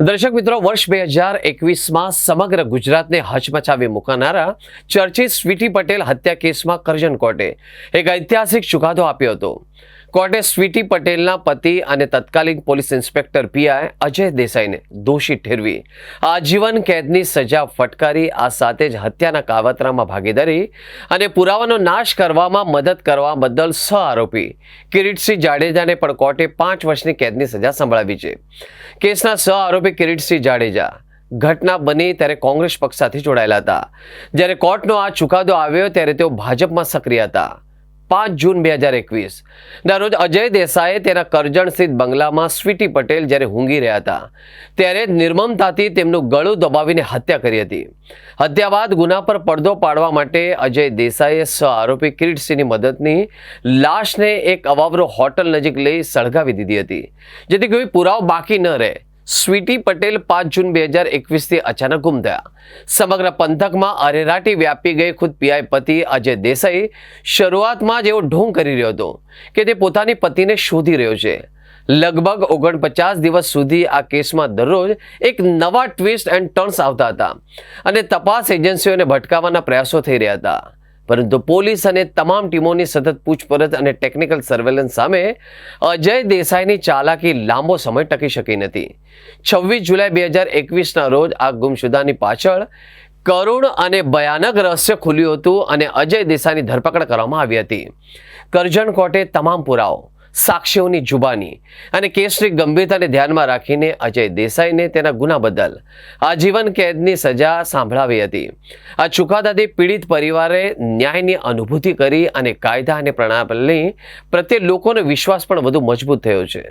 દર્શક મિત્રો, વર્ષ 2021માં સમગ્ર ગુજરાતને હચમચાવી મૂકનારા ચર્ચિત સ્વીટી પટેલ હત્યા કેસમાં કરજણ કોર્ટે એક ઐતિહાસિક ચુકાદો આપ્યો હતો. કોર્ટે સ્વીટી પટેલના પતિ અને તત્કાલીન પોલીસ ઇન્સ્પેક્ટર પીઆઈ અજય દેસાઈને દોષી ઠેરવી આજીવન કેદની સજા ફટકારી આ સાથે જ હત્યાના કાવતરામાં ભાગીદારી અને પુરાવાનો નાશ કરવામાં મદદ કરવા બદલ સહ આરોપી કિરીટસિંહ જાડેજાને પણ કોર્ટે 5 વર્ષની કેદની સજા સંભળાવી છે. કેસના સહ આરોપી કિરીટસિંહ જાડેજા ઘટના બની ત્યારે કોંગ્રેસ પક્ષ સાથે જોડાયેલા હતા. જ્યારે કોર્ટનો આ ચુકાદો આવ્યો ત્યારે તેઓ ભાજપમાં સક્રિય હતા. 5 જૂન 2021 ના રોજ અજય દેસાઈએ તેના કરજણ સ્થિત બંગલામાં સ્વીટી પટેલ જ્યારે ઊંઘી રહ્યા હતા ત્યારે નિર્મમતાથી તેમનું ગળું દબાવીને હત્યા કરી હતી. હત્યા બાદ ગુના પર પડદો પાડવા માટે અજય દેસાઈએ સહ આરોપી કિરીટસિંહની મદદની લાશને એક અવાવરો હોટલ નજીક લઈ સળગાવી દીધી હતી, જેથી કોઈ પુરાવો બાકી ન રહે. સ્વીટી પટેલ 5 જૂન 2021થી અચાનક ગુમ થયા. સમગ્ર પંથકમાં અરેરાટી વ્યાપી ગઈ. ખુદ પીઆઈ પતિ અજય દેસાઈ શરૂઆતમાં જ એવો ઢોંગ કરી રહ્યો હતો કે તે પોતાની પતિને શોધી રહ્યો છે. લગભગ 49 દિવસ સુધી આ કેસમાં દરરોજ એક નવા ટ્વિસ્ટ એન્ડ ટર્ન્સ આવતા હતા અને તપાસ એજન્સીઓને ભટકાવવાના પ્રયાસો થઈ રહ્યા હતા. પરંતુ પોલીસ અને તમામ ટીમોની સતત પૂછપરછ અને ટેકનિકલ સર્વેલન્સ સામે અજય દેસાઈની ચાલાકી લાંબો સમય ટકી શકી નથી. 26 જુલાઈ 2021ના રોજ આ ગુમશુદાની પાછળ કરુણ અને ભયાનક રહસ્ય ખુલ્યું હતું અને અજય દેસાઈની ધરપકડ કરવામાં આવી હતી. કરજણ કોર્ટે તમામ પુરાવો, સાક્ષીઓની જુબાની અને કેસની ગંભીરતાને ધ્યાનમાં રાખીને અજય દેસાઈને તેના ગુના બદલ આજીવન કેદની સજા સંભળાવી હતી. આ ચુકાદાથી પીડિત પરિવારે ન્યાયની અનુભૂતિ કરી અને કાયદા અને પ્રણાલી પ્રત્યે લોકોનો વિશ્વાસ પણ વધુ મજબૂત થયો છે.